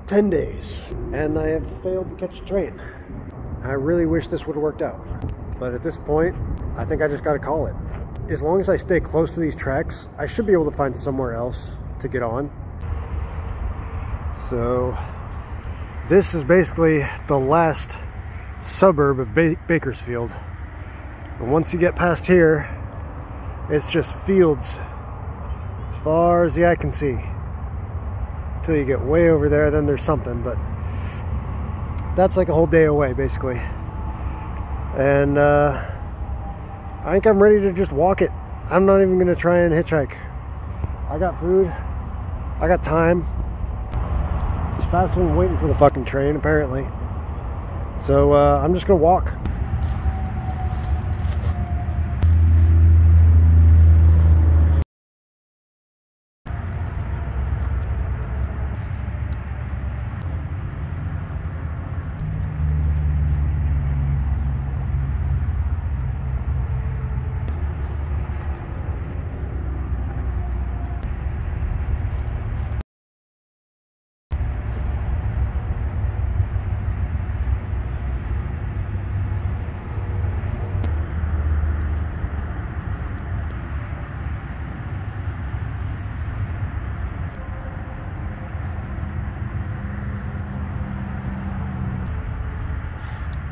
10 days, and I have failed to catch a train. I really wish this would have worked out, but at this point, I think I just gotta call it. As long as I stay close to these tracks, I should be able to find somewhere else to get on. So this is basically the last suburb of Bakersfield. And once you get past here, it's just fields as far as the eye can see. Until you get way over there, then there's something, but that's like a whole day away basically. And I think I'm ready to just walk it. I'm not even gonna try and hitchhike. I got food, I got time. It's faster than waiting for the fucking train apparently. So I'm just gonna walk.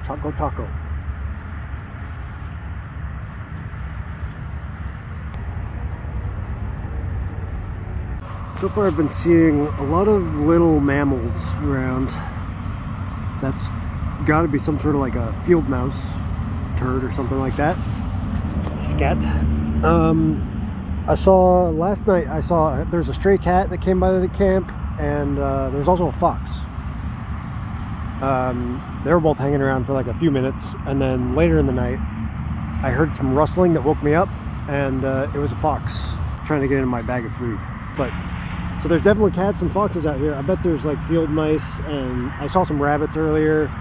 Taco taco. So far I've been seeing a lot of little mammals around. That's got to be some sort of like a field mouse, turd or something like that. Scat. I saw last night, there's a stray cat that came by the camp, and there's also a fox. They were both hanging around for like a few minutes, and then later in the night I heard some rustling that woke me up, and it was a fox trying to get into my bag of food. But so there's definitely cats and foxes out here. I bet there's like field mice, and I saw some rabbits earlier.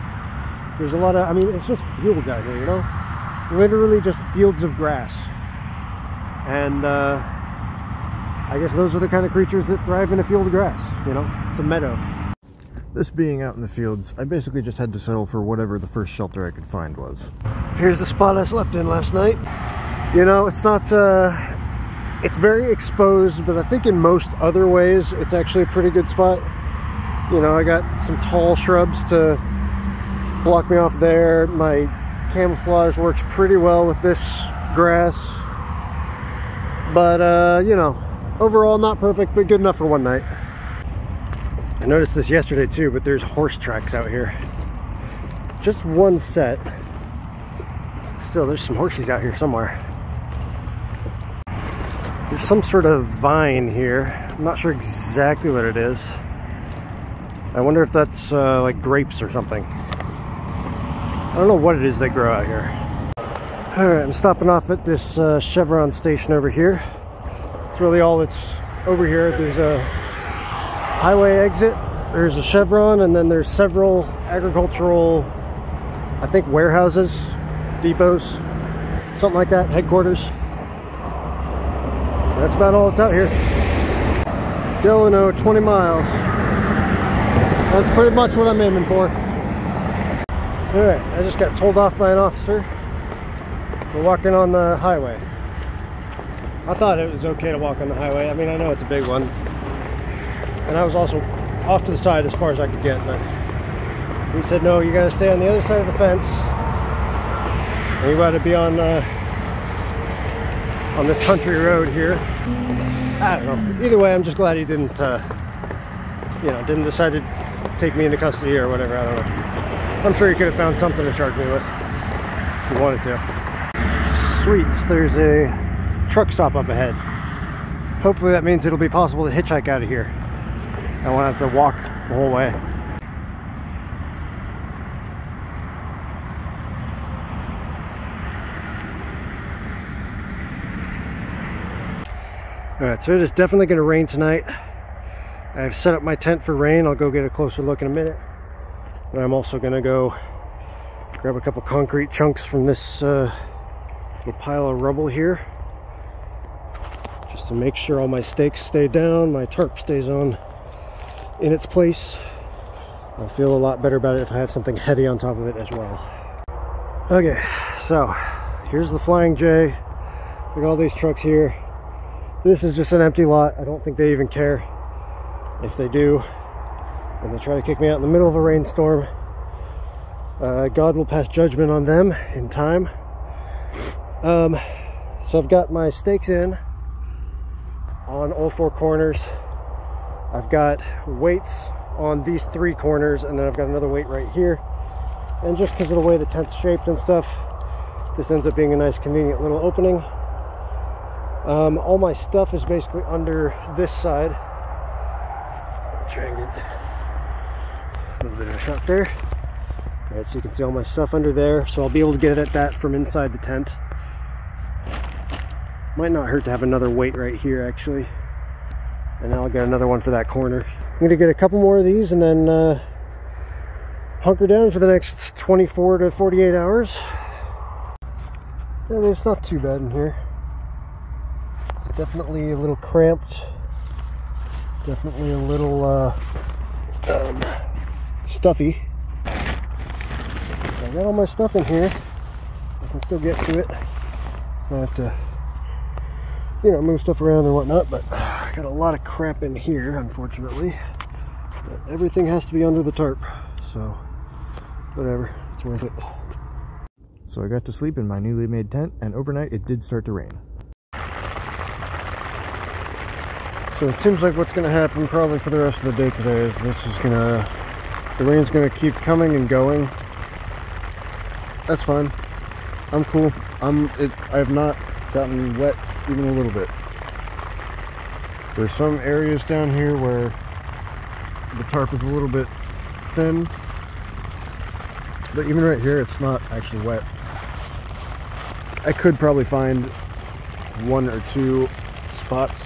There's a lot of, I mean, it's just fields out here, you know, literally just fields of grass. And I guess those are the kind of creatures that thrive in a field of grass, you know. It's a meadow. This being out in the fields, I basically just had to settle for whatever the first shelter I could find was. Here's the spot I slept in last night. You know, it's not, it's very exposed, but I think in most other ways, it's actually a pretty good spot. You know, I got some tall shrubs to block me off there. My camouflage works pretty well with this grass. But, you know, overall not perfect, but good enough for one night. I noticed this yesterday too, but there's horse tracks out here. Just one set. Still, there's some horses out here somewhere. There's some sort of vine here. I'm not sure exactly what it is. I wonder if that's like grapes or something. I don't know what it is they grow out here. Alright, I'm stopping off at this Chevron station over here. It's really all that's over here. There's a highway exit, there's a Chevron, and then there's several agricultural, I think, warehouses, depots, something like that, headquarters. That's about all that's out here. Delano, 20 miles. That's pretty much what I'm aiming for. Alright, I just got told off by an officer for walking on the highway. I thought it was okay to walk on the highway. I mean, I know it's a big one. And I was also off to the side as far as I could get, but he said, no, you gotta stay on the other side of the fence. And you gotta be on this country road here. I don't know. Either way, I'm just glad he didn't, you know, didn't decide to take me into custody or whatever. I don't know. I'm sure he could have found something to charge me with if he wanted to. Sweet, there's a truck stop up ahead. Hopefully that means it'll be possible to hitchhike out of here. I won't have to walk the whole way. Alright, so it is definitely going to rain tonight. I've set up my tent for rain. I'll go get a closer look in a minute. But I'm also going to go grab a couple concrete chunks from this little pile of rubble here. Just to make sure all my stakes stay down, my tarp stays on in its place. I'll feel a lot better about it if I have something heavy on top of it as well. Okay, so here's the Flying J. Look at all these trucks here. This is just an empty lot. I don't think they even care. If they do, and they try to kick me out in the middle of a rainstorm, God will pass judgment on them in time. So I've got my stakes in on all 4 corners. I've got weights on these 3 corners, and then I've got another weight right here. And just because of the way the tent's shaped and stuff, this ends up being a nice convenient little opening. All my stuff is basically under this side. I'll try and get a little bit of a shot there. Alright, so you can see all my stuff under there, so I'll be able to get at that from inside the tent. Might not hurt to have another weight right here, actually. And I'll get another one for that corner. I'm going to get a couple more of these and then hunker down for the next 24 to 48 hours. I mean, it's not too bad in here. It's definitely a little cramped. Definitely a little stuffy. I got all my stuff in here. I can still get to it. I have to, you know, move stuff around and whatnot, but I got a lot of crap in here, unfortunately. But everything has to be under the tarp, so whatever, it's worth it. So I got to sleep in my newly made tent, and overnight it did start to rain. So it seems like what's going to happen probably for the rest of the day today is the rain's going to keep coming and going. That's fine. I'm cool. I have not gotten wet even a little bit. There's some areas down here where the tarp is a little bit thin, but even right here it's not actually wet. I could probably find 1 or 2 spots,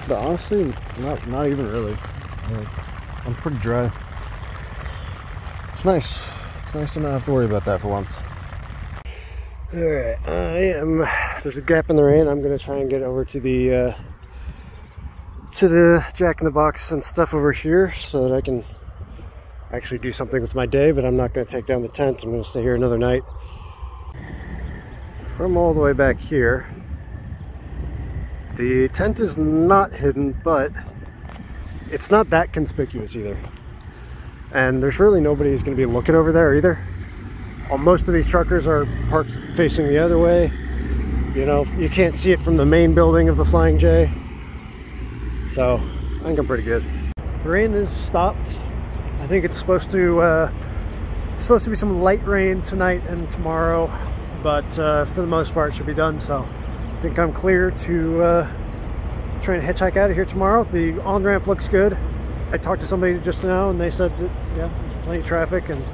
but honestly not even really. I'm pretty dry. It's nice. It's nice to not have to worry about that for once. Alright, there's a gap in the rain. I'm gonna try and get over to the Jack in the Box and stuff over here so that I can actually do something with my day, but I'm not gonna take down the tent. I'm gonna stay here another night. From all the way back here, the tent is not hidden, but it's not that conspicuous either. And there's really nobody who's going to be looking over there either. Most of these truckers are parked facing the other way. You know, you can't see it from the main building of the Flying J. So I think I'm pretty good. The rain has stopped. I think it's supposed to be some light rain tonight and tomorrow, but for the most part it should be done. So I think I'm clear to try and hitchhike out of here tomorrow. The on-ramp looks good. I talked to somebody just now and they said that, yeah, there's plenty of traffic and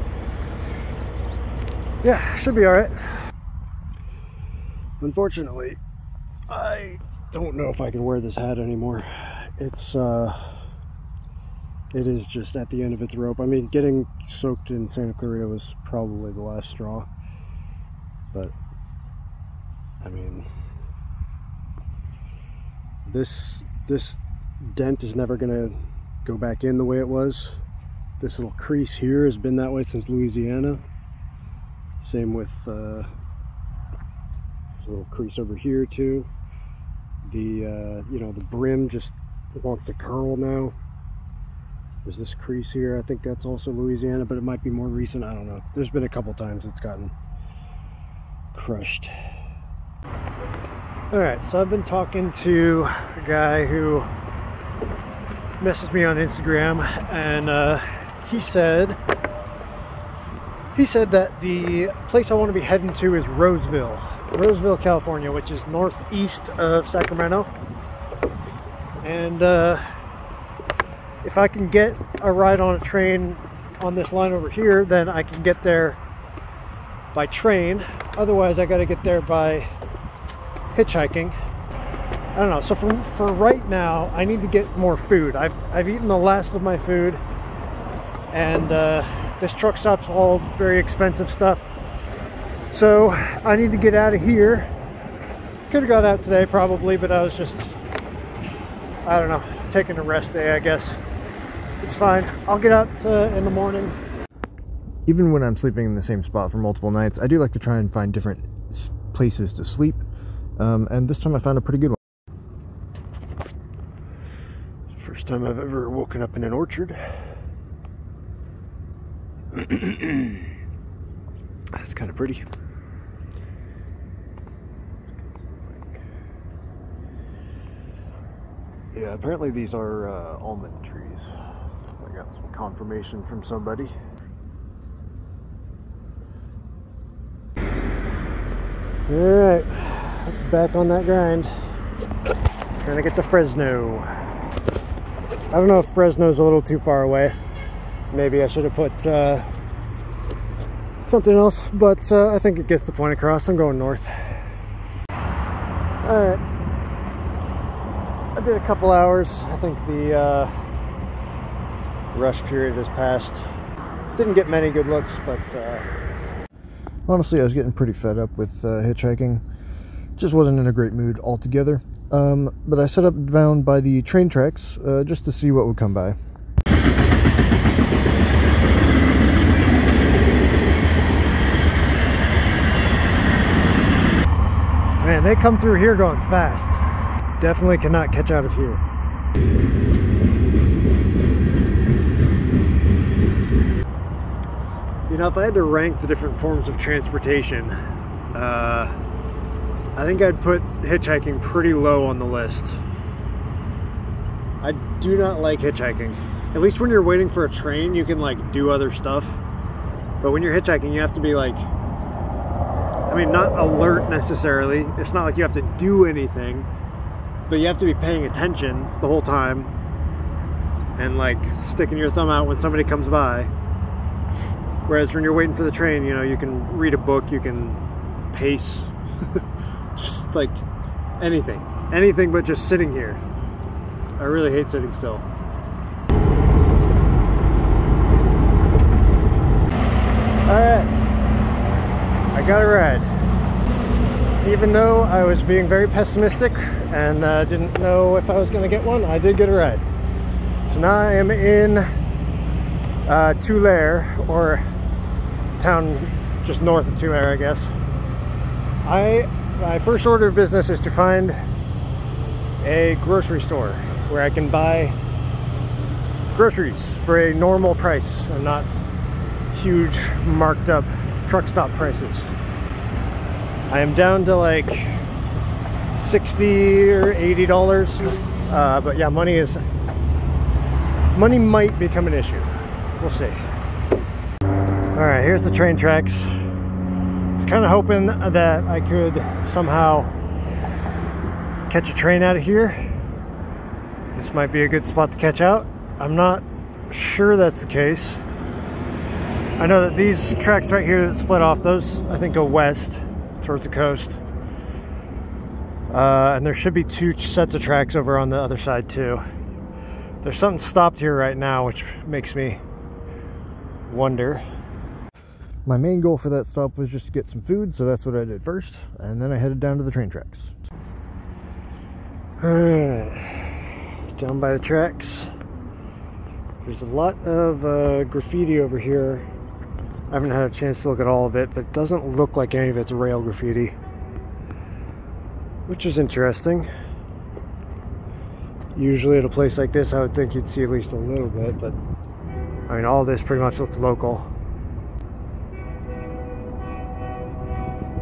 yeah, should be all right. Unfortunately, I don't know if I can wear this hat anymore. It is just at the end of its rope. I mean, getting soaked in Santa Clarita was probably the last straw, but I mean, this dent is never gonna go back in the way it was. This little crease here has been that way since Louisiana. Same with there's a little crease over here too. The you know, the brim just wants to curl now. There's this crease here. I think that's also Louisiana, but it might be more recent. I don't know. There's been a couple times it's gotten crushed. Alright, so I've been talking to a guy who messaged me on Instagram, and he said that the place I want to be heading to is Roseville, California, which is northeast of Sacramento. And if I can get a ride on a train on this line over here, then I can get there by train. Otherwise I got to get there by hitchhiking. I don't know. So for right now, I need to get more food. I've eaten the last of my food, and this truck stop's all very expensive stuff. So I need to get out of here. Could have got out today probably, but I was just, I don't know, taking a rest day, I guess. It's fine. I'll get out in the morning. Even when I'm sleeping in the same spot for multiple nights, I do like to try and find different places to sleep. And this time I found a pretty good one. First time I've ever woken up in an orchard. That's kind of pretty. Yeah, apparently these are almond trees. I got some confirmation from somebody. Alright, back on that grind. Trying to get to Fresno. I don't know if Fresno's a little too far away. Maybe I should have put something else, but I think it gets the point across. I'm going north. Alright. I did a couple hours. I think the rush period has passed. Didn't get many good looks, but honestly, I was getting pretty fed up with hitchhiking. Just wasn't in a great mood altogether. But I set up down by the train tracks just to see what would come by. Man, they come through here going fast. Definitely cannot catch out of here. You know, if I had to rank the different forms of transportation, I think I'd put hitchhiking pretty low on the list. I do not like hitchhiking. At least when you're waiting for a train, you can like do other stuff. But when you're hitchhiking, you have to be like, I mean, not alert necessarily. It's not like you have to do anything, but you have to be paying attention the whole time and like sticking your thumb out when somebody comes by. Whereas when you're waiting for the train, you know, you can read a book, you can pace, just like anything but just sitting here. I really hate sitting still. Alright, I got a ride. Even though I was being very pessimistic and didn't know if I was going to get one, I did get a ride. So now I am in Tulare, or town just north of Tulare, I guess. My first order of business is to find a grocery store where I can buy groceries for a normal price and not huge marked up truck stop prices. I am down to like $60 or $80, but yeah, money might become an issue. We'll see. All right, here's the train tracks. I was kind of hoping that I could somehow catch a train out of here. This might be a good spot to catch out. I'm not sure that's the case. I know that these tracks right here that split off, those I think go west towards the coast. And there should be two sets of tracks over on the other side too. There's something stopped here right now, which makes me wonder. My main goal for that stop was just to get some food, so that's what I did first, and then I headed down to the train tracks. Alright, down by the tracks. There's a lot of graffiti over here. I haven't had a chance to look at all of it, but it doesn't look like any of it's rail graffiti, which is interesting. Usually at a place like this, I would think you'd see at least a little bit, but I mean, all this pretty much looks local.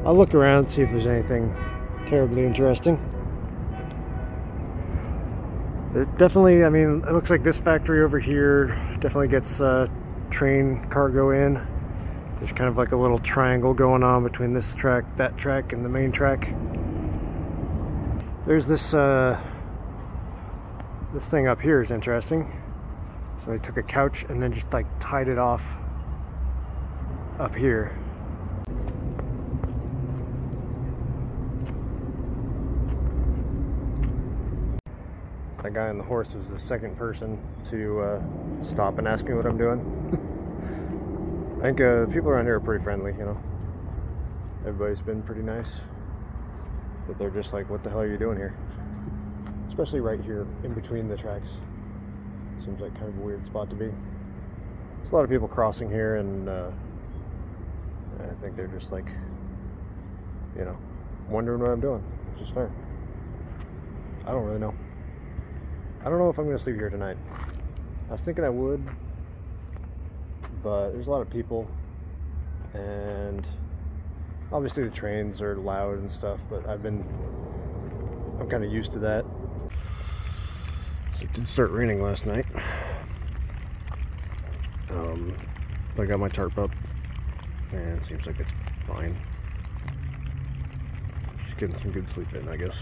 I'll look around, see if there's anything terribly interesting. It definitely, I mean, it looks like this factory over here definitely gets train cargo in. There's kind of like a little triangle going on between this track, that track, and the main track. There's this this thing up here is interesting. So I took a couch and then just like tied it off up here. That guy on the horse was the second person to stop and ask me what I'm doing. I think people around here are pretty friendly, you know. Everybody's been pretty nice. But they're just like, what the hell are you doing here? Especially right here in between the tracks. Seems like kind of a weird spot to be. There's a lot of people crossing here, and I think they're just like, you know, wondering what I'm doing, which is fair. I don't really know. I don't know if I'm going to sleep here tonight. I was thinking I would, but there's a lot of people, and obviously the trains are loud and stuff, but I'm kind of used to that. So it did start raining last night. I got my tarp up, and it seems like it's fine. Just getting some good sleep in, I guess.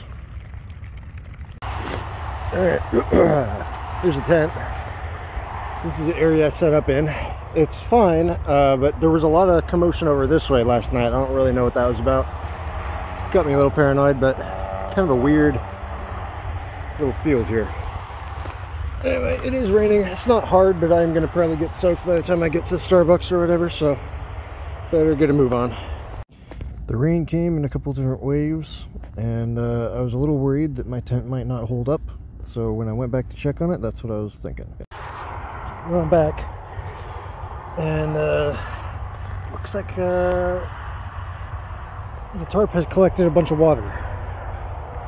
Alright, here's the tent. This is the area I set up in. It's fine, but there was a lot of commotion over this way last night. I don't really know what that was about. Got me a little paranoid, but kind of a weird little field here. Anyway, it is raining. It's not hard, but I'm going to probably get soaked by the time I get to the Starbucks or whatever, so better get a move on. The rain came in a couple different waves, and I was a little worried that my tent might not hold up. So when I went back to check on it, that's what I was thinking. Well, I'm back, and looks like the tarp has collected a bunch of water,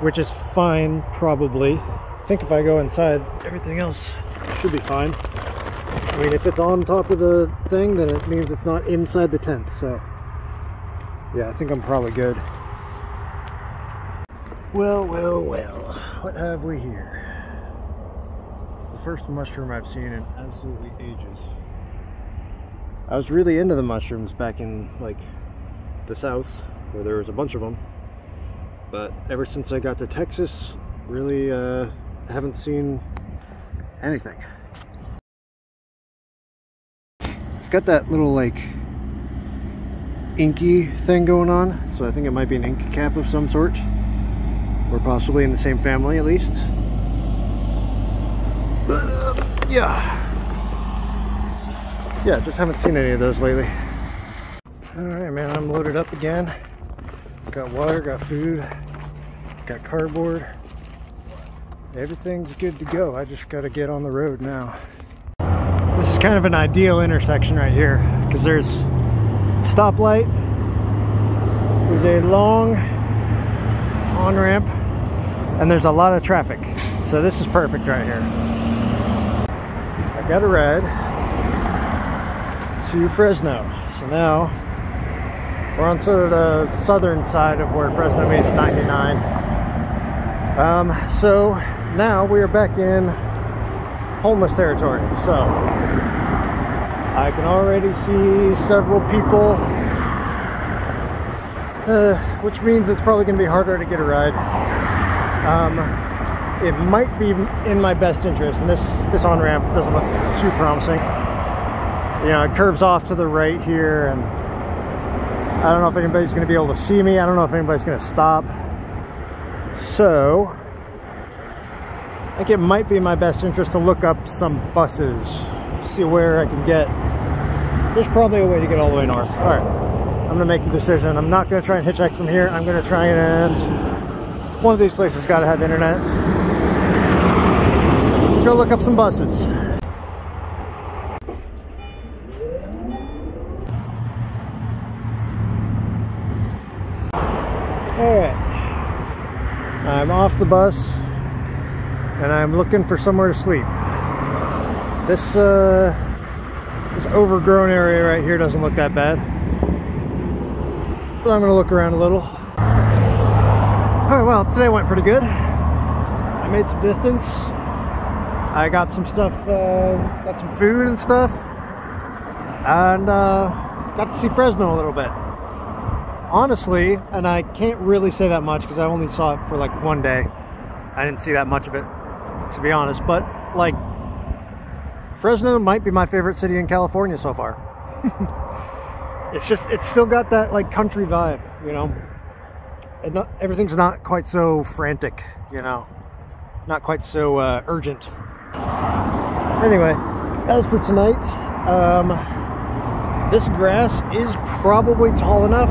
which is fine, probably. I think if I go inside, everything else should be fine. I mean, if it's on top of the thing, then it means it's not inside the tent, so yeah, I think I'm probably good. Well, well, well, what have we here? It's the first mushroom I've seen in absolutely ages. I was really into the mushrooms back in, like, the south, where there was a bunch of them, but ever since I got to Texas, really, I haven't seen anything. It's got that little, like, inky thing going on, so I think it might be an ink cap of some sort, or possibly in the same family at least. But yeah, just haven't seen any of those lately. All right, man, I'm loaded up again. Got water, got food, got cardboard. Everything's good to go. I just gotta get on the road now. This is kind of an ideal intersection right here, because there's a stoplight, there's a long on-ramp, and there's a lot of traffic. So this is perfect right here. I got a ride to Fresno. So now we're on sort of the southern side of where Fresno meets 99. So now we are back in homeless territory. So I can already see several people, which means it's probably going to be harder to get a ride. It might be in my best interest, and this on-ramp doesn't look too promising. You know, it curves off to the right here, and I don't know if anybody's going to be able to see me. I don't know if anybody's going to stop. So I think it might be in my best interest to look up some buses, see where I can get. There's probably a way to get all the way north. All right, I'm gonna make the decision. I'm not gonna try and hitchhike from here. I'm gonna try and one of these places got to have internet. Go look up some buses. All right, I'm off the bus, and I'm looking for somewhere to sleep. This overgrown area right here doesn't look that bad, but I'm gonna look around a little. All right, well, today went pretty good. I made some distance. I got some stuff, got some food and stuff, and got to see Fresno a little bit. Honestly, and I can't really say that much because I only saw it for like one day. I didn't see that much of it, to be honest, but like, Fresno might be my favorite city in California so far. It's still got that like country vibe, you know. And everything's not quite so frantic, you know, not quite so urgent. Anyway, as for tonight, this grass is probably tall enough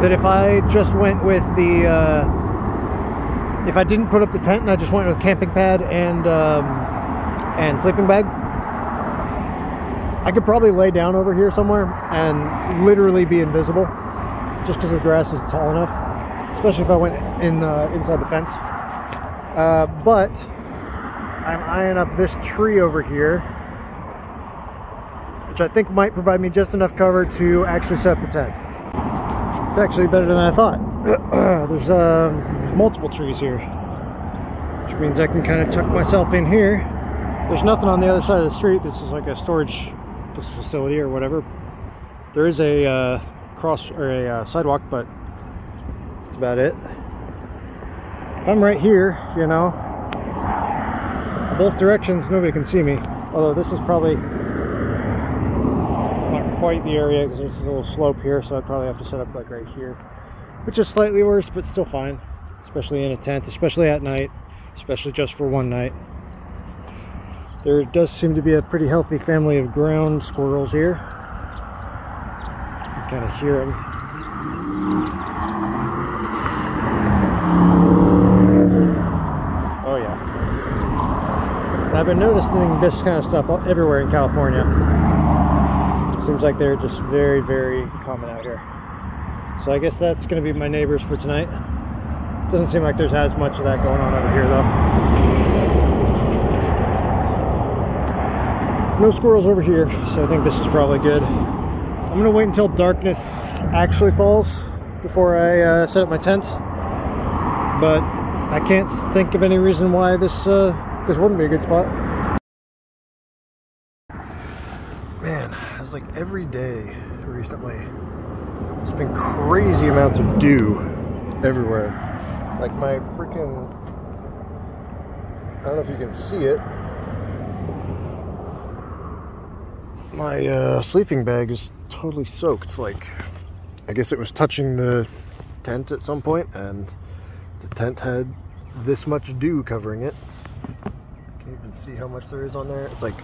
that if I just went with the, if I didn't put up the tent and I just went with camping pad and and sleeping bag. I could probably lay down over here somewhere and literally be invisible just because the grass is tall enough, especially if I went in inside the fence. But I'm eyeing up this tree over here, which I think might provide me just enough cover to actually set up the tent. It's actually better than I thought. There's multiple trees here, which means I can kind of tuck myself in here. There's nothing on the other side of the street. This is like a storage facility or whatever. There is a sidewalk, but that's about it. If I'm right here, you know, both directions, nobody can see me. Although this is probably not quite the area because there's a little slope here, so I'd probably have to set up like right here, which is slightly worse, but still fine, especially in a tent, especially at night, especially just for one night. There does seem to be a pretty healthy family of ground squirrels here. You can kind of hear them. Oh yeah. And I've been noticing this kind of stuff everywhere in California. Seems like they're just very, very common out here. So I guess that's going to be my neighbors for tonight. Doesn't seem like there's as much of that going on over here though. No squirrels over here, so I think this is probably good. I'm going to wait until darkness actually falls before I set up my tent. But I can't think of any reason why this wouldn't be a good spot. Man, it's like every day recently. It's been crazy amounts of dew everywhere. Like my freaking, I don't know if you can see it. My sleeping bag is totally soaked. Like, I guess it was touching the tent at some point, and the tent had this much dew covering it. Can't even see how much there is on there. It's like,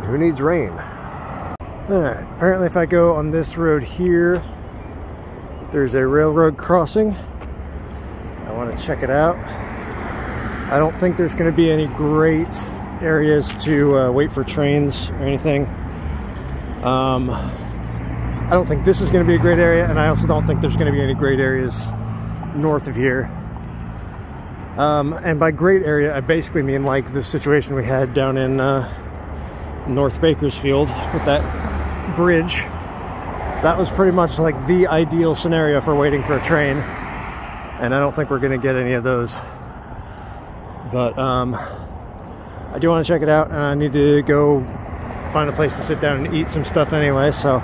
who needs rain? Alright, apparently if I go on this road here, there's a railroad crossing. I want to check it out. I don't think there's going to be any great areas to wait for trains or anything. I don't think this is going to be a great area, and I also don't think there's going to be any great areas north of here. And by great area, I basically mean like the situation we had down in North Bakersfield with that bridge. That was pretty much like the ideal scenario for waiting for a train, and I don't think we're going to get any of those. But I do want to check it out, and I need to go find a place to sit down and eat some stuff anyway, so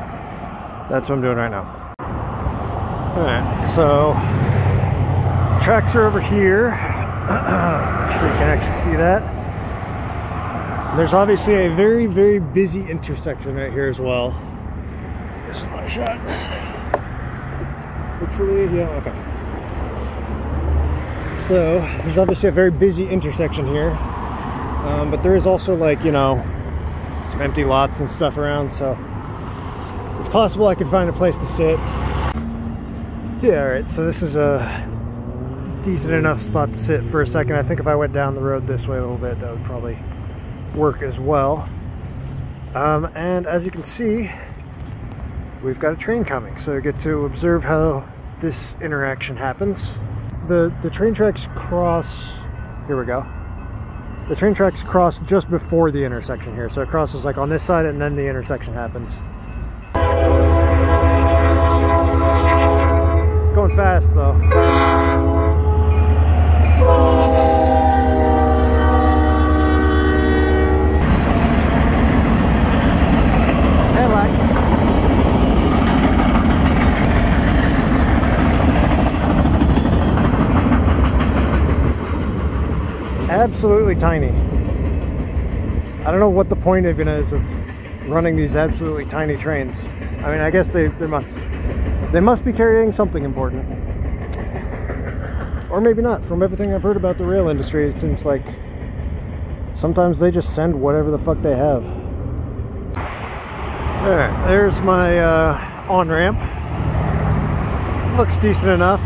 that's what I'm doing right now. Alright, so tracks are over here. I'm sure you can actually see that. There's obviously a very, very busy intersection right here as well. This is my shot. Hopefully, yeah, okay. So, there's obviously a very busy intersection here. But there is also, like, you know, some empty lots and stuff around, so it's possible I could find a place to sit. Yeah, alright, so this is a decent enough spot to sit for a second. I think if I went down the road this way a little bit, that would probably work as well. And as you can see, we've got a train coming, so I get to observe how this interaction happens. The train tracks cross, here we go. The train tracks cross just before the intersection here, so it crosses like on this side and then the intersection happens. It's going fast though. Absolutely tiny. I don't know what the point even is of running these absolutely tiny trains. I mean, I guess they must be carrying something important, or maybe not. From everything I've heard about the rail industry, it seems like sometimes they just send whatever the fuck they have. Alright, there's my on-ramp. Looks decent enough.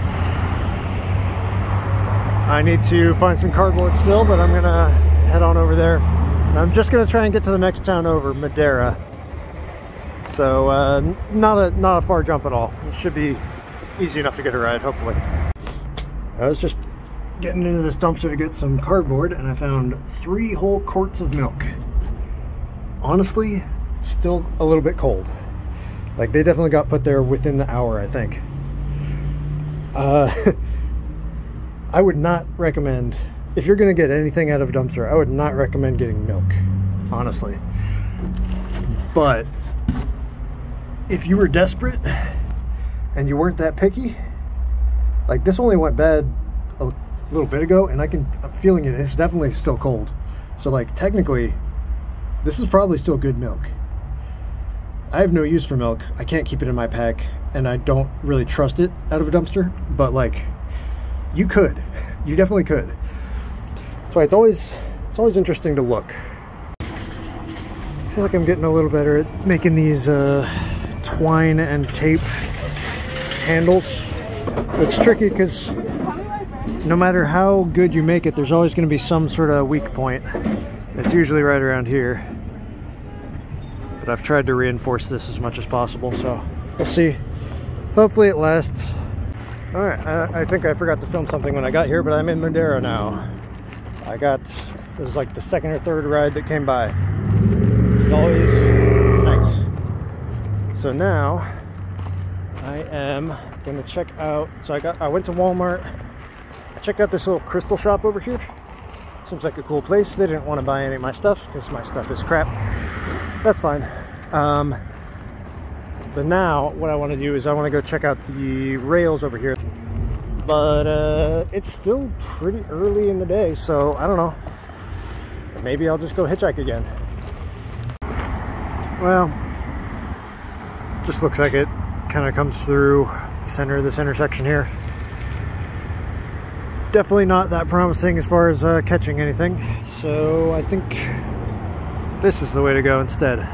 I need to find some cardboard still, but I'm gonna head on over there And I'm just gonna try and get to the next town over, Madera. So not a far jump at all. It should be easy enough to get a ride, hopefully. I was just getting into this dumpster to get some cardboard, and I found 3 whole quarts of milk. Honestly, still a little bit cold. Like, they definitely got put there within the hour, I think. I would not recommend, if you're gonna get anything out of a dumpster, I would not recommend getting milk, honestly. But if you were desperate and you weren't that picky, like, this only went bad a little bit ago, and I'm feeling it. It's definitely still cold. So, like, technically, this is probably still good milk. I have no use for milk. I can't keep it in my pack, and I don't really trust it out of a dumpster, but, like, you could. You definitely could. That's why it's always interesting to look. I feel like I'm getting a little better at making these twine and tape handles. It's tricky because no matter how good you make it, there's always going to be some sort of weak point. It's usually right around here. But I've tried to reinforce this as much as possible, so we'll see. Hopefully it lasts. Alright, I think I forgot to film something when I got here, but I'm in Madera now. It was like the second or third ride that came by. It's always nice. So now I am gonna check out, so I went to Walmart. I checked out this little crystal shop over here. Seems like a cool place. They didn't want to buy any of my stuff because my stuff is crap. That's fine. But now what I want to do is I want to go check out the rails over here. But it's still pretty early in the day, so I don't know. Maybe I'll just go hitchhike again. Well, just looks like it kind of comes through the center of this intersection here. Definitely not that promising as far as catching anything, so I think this is the way to go instead.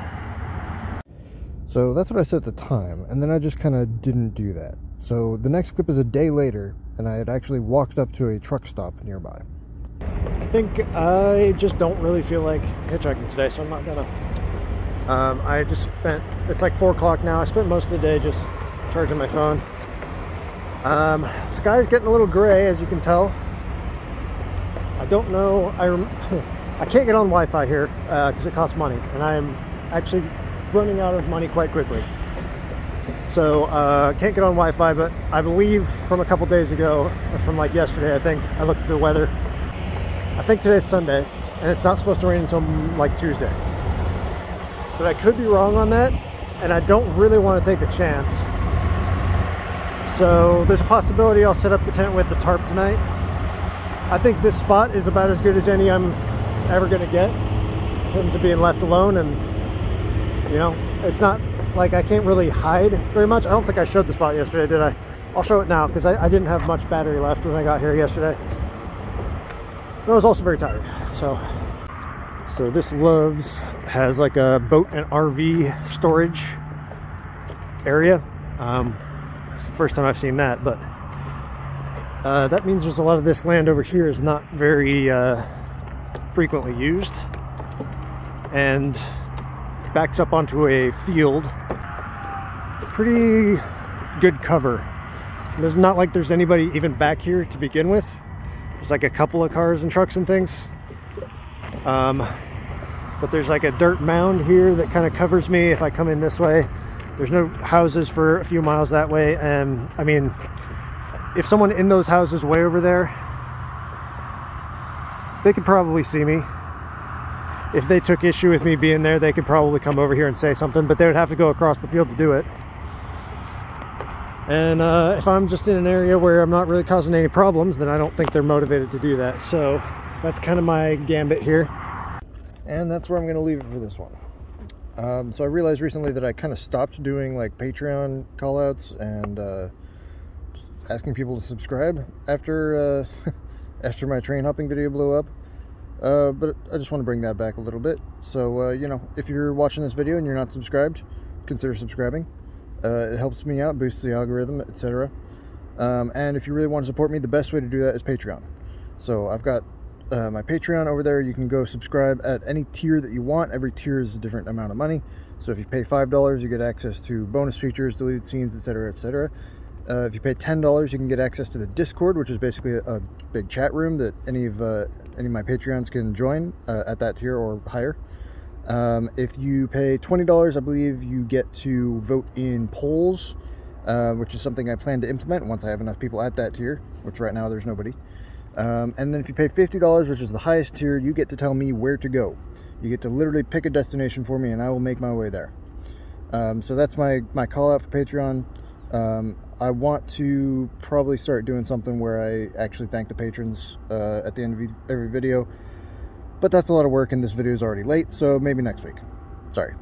So that's what I said at the time, and then I just kind of didn't do that. So the next clip is a day later, and I had actually walked up to a truck stop nearby. I think I just don't really feel like hitchhiking today, so I'm not gonna. I just spent, it's like 4 o'clock now, I spent most of the day just charging my phone. Sky's getting a little gray, as you can tell. I don't know, I can't get on Wi-Fi here because it costs money, and I am actually running out of money quite quickly. So can't get on Wi-Fi, but I believe from a couple days ago, or from like yesterday, I think, I looked at the weather. I think today's Sunday, and it's not supposed to rain until like Tuesday. But I could be wrong on that, and I don't really want to take a chance. So there's a possibility I'll set up the tent with the tarp tonight. I think this spot is about as good as any I'm ever going to get in terms of being left alone, and you know, it's not like I can't really hide very much. I don't think I showed the spot yesterday, did I? I'll show it now because I didn't have much battery left when I got here yesterday. I was also very tired. So this Love's has like a boat and RV storage area. It's the first time I've seen that, but that means there's a lot of this land over here is not very frequently used, and backs up onto a field. It's pretty good cover. There's not like there's anybody even back here to begin with. There's like a couple of cars and trucks and things. But there's like a dirt mound here that kind of covers me if I come in this way. There's no houses for a few miles that way, and I mean, if someone in those houses way over there, they could probably see me. If they took issue with me being there, they could probably come over here and say something, but they would have to go across the field to do it. And if I'm just in an area where I'm not really causing any problems, then I don't think they're motivated to do that. So that's kind of my gambit here. And that's where I'm going to leave it for this one. So I realized recently that I kind of stopped doing like Patreon callouts and asking people to subscribe after after my train hopping video blew up. But I just want to bring that back a little bit. So you know, if you're watching this video and you're not subscribed, consider subscribing. It helps me out, boosts the algorithm, etc. And if you really want to support me, the best way to do that is Patreon. So I've got my Patreon over there. You can go subscribe at any tier that you want. Every tier is a different amount of money. So if you pay $5, you get access to bonus features, deleted scenes, etc., etc. If you pay $10, you can get access to the Discord, which is basically a big chat room that any of my Patreons can join at that tier or higher. If you pay $20, I believe you get to vote in polls, which is something I plan to implement once I have enough people at that tier, which right now there's nobody. And then if you pay $50, which is the highest tier, you get to tell me where to go. You get to literally pick a destination for me and I will make my way there. So that's my call out for Patreon. I want to probably start doing something where I actually thank the patrons at the end of every video. But that's a lot of work and this video is already late, so maybe next week. Sorry.